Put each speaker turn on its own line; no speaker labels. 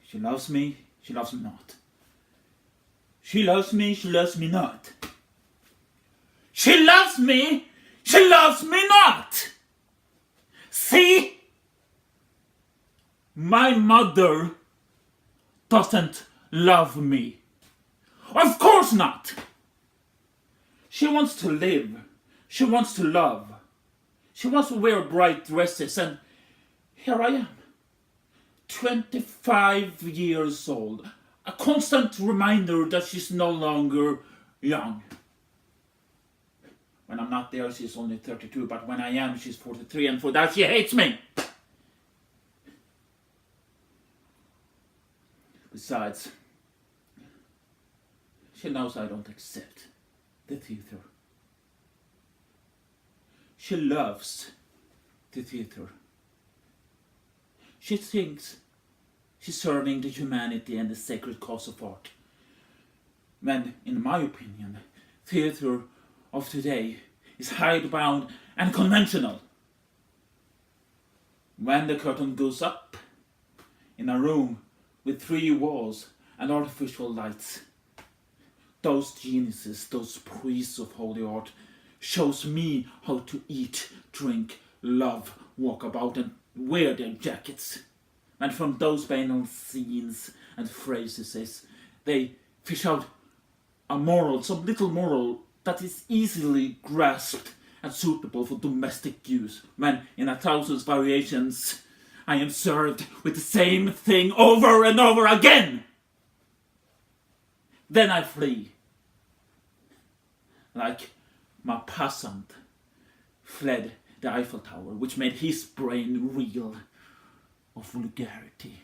She loves me not. She loves me not. She loves me not. See? My mother doesn't love me. Of course not. She wants to live. She wants to love. She wants to wear bright dresses, and here I am, 25 years old, a constant reminder that she's no longer young. When I'm not there, she's only 32, but when I am, she's 43, and for that she hates me. Besides, she knows I don't accept the theater. She loves the theater. She thinks she's serving the humanity and the sacred cause of art. When, in my opinion, theater of today is hidebound and conventional. When the curtain goes up in a room with 3 walls and artificial lights, those geniuses, those priests of holy art, shows me how to eat, drink, love, walk about and wear their jackets. And from those banal scenes and phrases, they fish out a moral, some little moral that is easily grasped and suitable for domestic use, when in 1,000 variations I am served with the same thing over and over again. Then I flee, like Maupassant fled the Eiffel Tower, which made his brain reel of vulgarity.